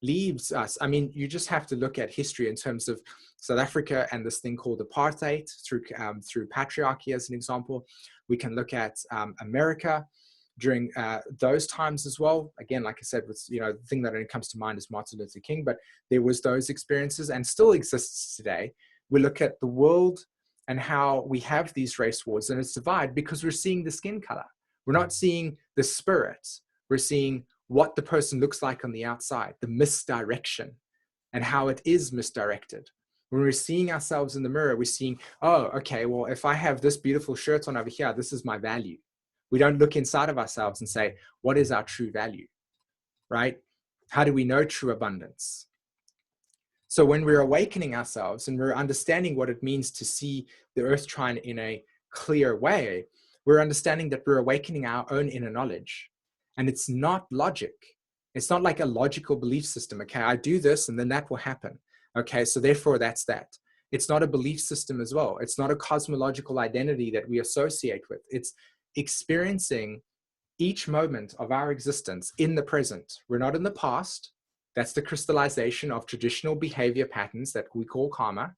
leaves us. I mean, you just have to look at history in terms of South Africa and this thing called apartheid through patriarchy as an example. We can look at America during those times as well. Again, like I said, with, the thing that only comes to mind is Martin Luther King, but there was those experiences and still exists today. We look at the world and how we have these race wars, and it's divided because we're seeing the skin color. We're not seeing the spirit. We're seeing what the person looks like on the outside, the misdirection, and how it is misdirected. When we're seeing ourselves in the mirror, we're seeing, oh, okay, well, if I have this beautiful shirt on over here, this is my value. We don't look inside of ourselves and say, what is our true value, right? How do we know true abundance? So when we're awakening ourselves and we're understanding what it means to see the earth trine in a clear way, we're understanding that we're awakening our own inner knowledge. And it's not logic. It's not like a logical belief system. Okay, I do this and then that will happen. Okay, so therefore that's that. It's not a belief system as well. It's not a cosmological identity that we associate with. It's experiencing each moment of our existence in the present. We're not in the past. That's the crystallization of traditional behavior patterns that we call karma.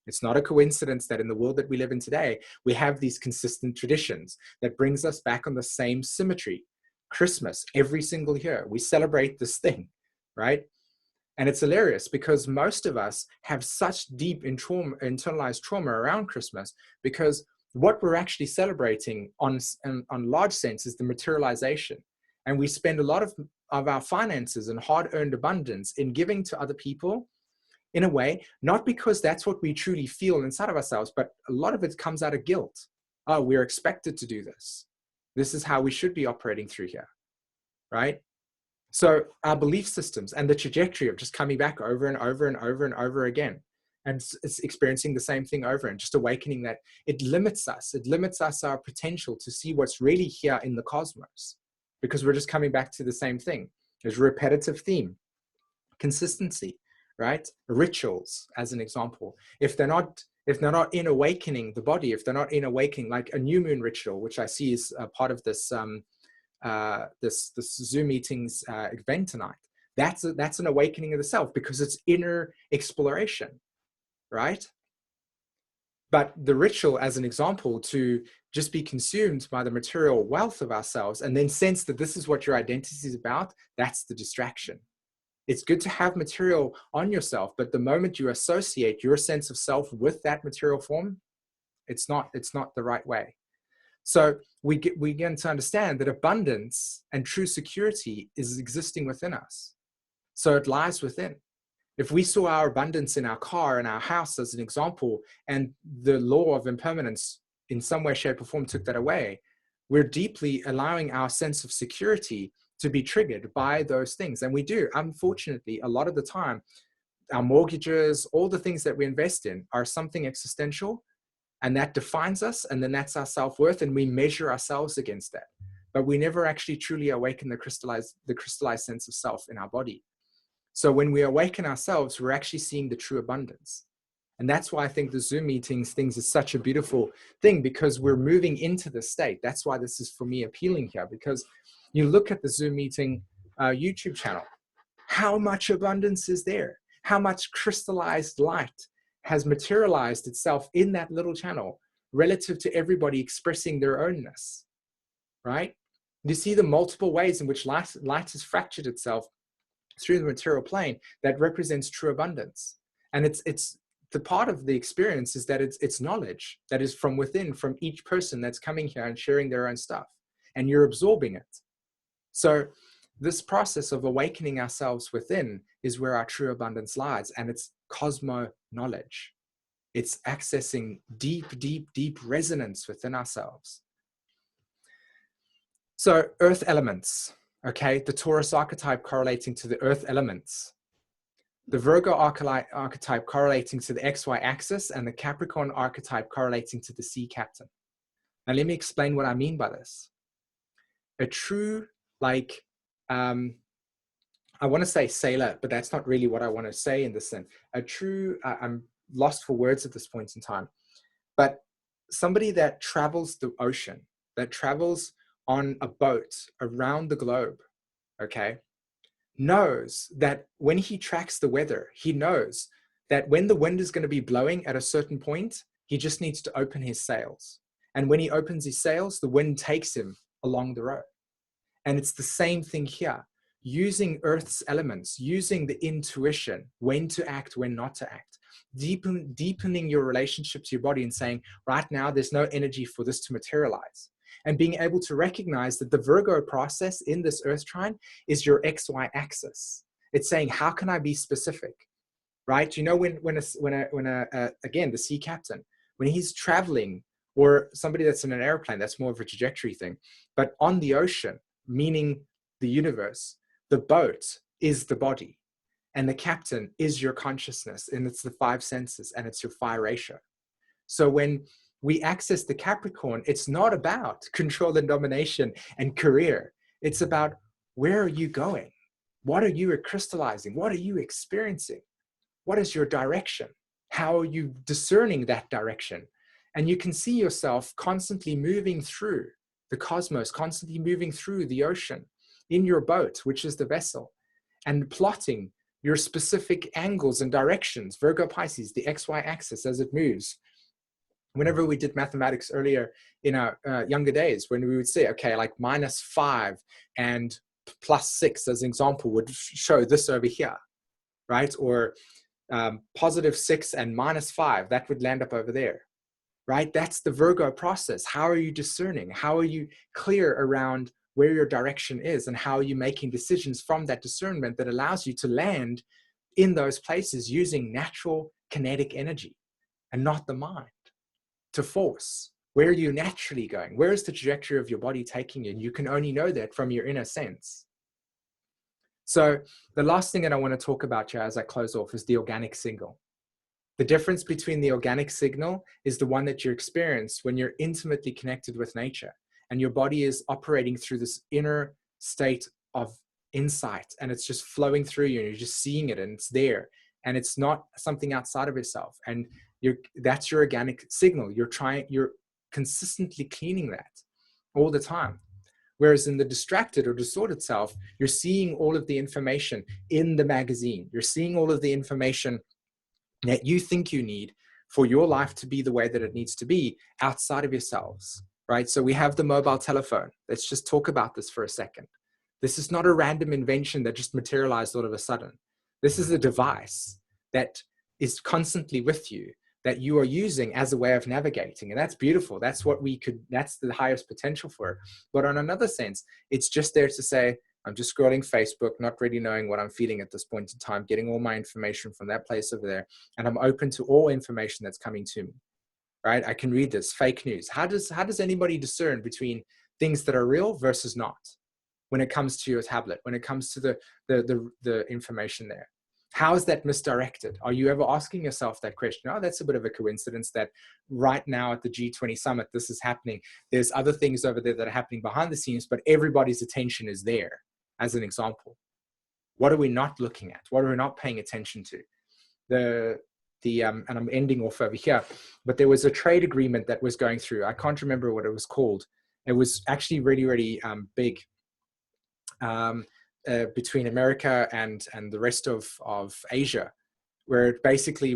It's not a coincidence that in the world that we live in today, we have these consistent traditions that brings us back on the same symmetry. Christmas, every single year, we celebrate this thing, right? And it's hilarious because most of us have such deep internalized trauma around Christmas, because what we're actually celebrating on large sense is the materialization. And we spend a lot of our finances and hard-earned abundance in giving to other people in a way, not because that's what we truly feel inside of ourselves, but a lot of it comes out of guilt. Oh, we're expected to do this. This is how we should be operating through here, right? So our belief systems and the trajectory of just coming back over and over and over and over again, and it's experiencing the same thing over, and just awakening that it limits us. It limits us our potential to see what's really here in the cosmos, because we're just coming back to the same thing. There's a repetitive theme, consistency, right? Rituals, as an example. If they're not in awakening the body, if they're not in awakening, like a new moon ritual, which I see is a part of this this Zoom meetings event tonight, that's an awakening of the self, because it's inner exploration, right? But the ritual, as an example, to just be consumed by the material wealth of ourselves and then sense that this is what your identity is about, that's the distraction. It's good to have material on yourself, but the moment you associate your sense of self with that material form, it's not the right way. So we begin to understand that abundance and true security is existing within us. So it lies within. If we saw our abundance in our car and our house as an example, and the law of impermanence in some way, shape, or form took that away, we're deeply allowing our sense of security to be triggered by those things. And we do, unfortunately, a lot of the time, our mortgages, all the things that we invest in are something existential, and that defines us, and then that's our self-worth, and we measure ourselves against that. But we never actually truly awaken the crystallized sense of self in our body. So when we awaken ourselves, we're actually seeing the true abundance. And that's why I think the Zoom things is such a beautiful thing, because we're moving into the state. That's why this is, for me, appealing here, because you look at the Zoom meeting YouTube channel, how much abundance is there? How much crystallized light has materialized itself in that little channel relative to everybody expressing their ownness, right? You see the multiple ways in which light has fractured itself through the material plane that represents true abundance. And it's the part of the experience is that it's knowledge that is from within, from each person that's coming here and sharing their own stuff, and you're absorbing it. So this process of awakening ourselves within is where our true abundance lies, and it's cosmo knowledge. It's accessing deep, deep, deep resonance within ourselves. So earth elements, okay, the Taurus archetype correlating to the earth elements, the Virgo archetype correlating to the XY axis, and the Capricorn archetype correlating to the sea captain. Now let me explain what I mean by this. A true, like, I want to say sailor, but that's not really what I want to say in this sense. A true, I'm lost for words at this point in time, but somebody that travels the ocean, that travels on a boat around the globe, okay, knows that when he tracks the weather, he knows that when the wind is going to be blowing at a certain point, he just needs to open his sails. And when he opens his sails, the wind takes him along the road. And it's the same thing here. Using Earth's elements, using the intuition, when to act, when not to act, deepening your relationship to your body and saying, right now, there's no energy for this to materialize. And being able to recognize that the Virgo process in this Earth trine is your XY axis. It's saying, how can I be specific, right? You know, again, the sea captain, when he's traveling, or somebody that's in an airplane, that's more of a trajectory thing, but on the ocean, meaning the universe, the boat is the body, and the captain is your consciousness, and it's the 5 senses, and it's your fire ratio. So when we access the Capricorn, it's not about control and domination and career. It's about, where are you going? What are you crystallizing? What are you experiencing? What is your direction? How are you discerning that direction? And you can see yourself constantly moving through the cosmos, constantly moving through the ocean in your boat, which is the vessel, and plotting your specific angles and directions, Virgo Pisces, the XY axis as it moves. Whenever we did mathematics earlier in our younger days, when we would say, okay, like -5 and +6 as an example would show this over here, right? Or +6 and -5, that would land up over there, right? That's the Virgo process. How are you discerning? How are you clear around where your direction is, and how are you making decisions from that discernment that allows you to land in those places using natural kinetic energy and not the mind to force? Where are you naturally going? Where is the trajectory of your body taking you? And you can only know that from your inner sense. So the last thing that I want to talk about here as I close off is the organic signal. The difference between the organic signal is the one that you experience when you're intimately connected with nature, and your body is operating through this inner state of insight, and it's just flowing through you, and you're just seeing it, and it's there, and it's not something outside of yourself. And that's your organic signal. You're consistently cleaning that all the time. Whereas in the distracted or distorted self, you're seeing all of the information in the magazine. You're seeing all of the information that you think you need for your life to be the way that it needs to be outside of yourselves, right? So we have the mobile telephone. Let's just talk about this for a second. This is not a random invention that just materialized all of a sudden. This is a device that is constantly with you, that you are using as a way of navigating. And that's beautiful. That's that's the highest potential for it. But on another sense, it's just there to say, I'm just scrolling Facebook, not really knowing what I'm feeling at this point in time, getting all my information from that place over there. And I'm open to all information that's coming to me, right? I can read this, fake news. How does anybody discern between things that are real versus not? when it comes to your tablet, when it comes to the information there? How is that misdirected? Are you ever asking yourself that question? Oh, that's a bit of a coincidence that right now at the G20 summit, this is happening. There's other things over there that are happening behind the scenes, but everybody's attention is there, as an example. What are we not looking at? What are we not paying attention to? And I'm ending off over here, but there was a trade agreement that was going through. I can't remember what it was called. It was actually really, really big, between America and the rest of Asia, where it basically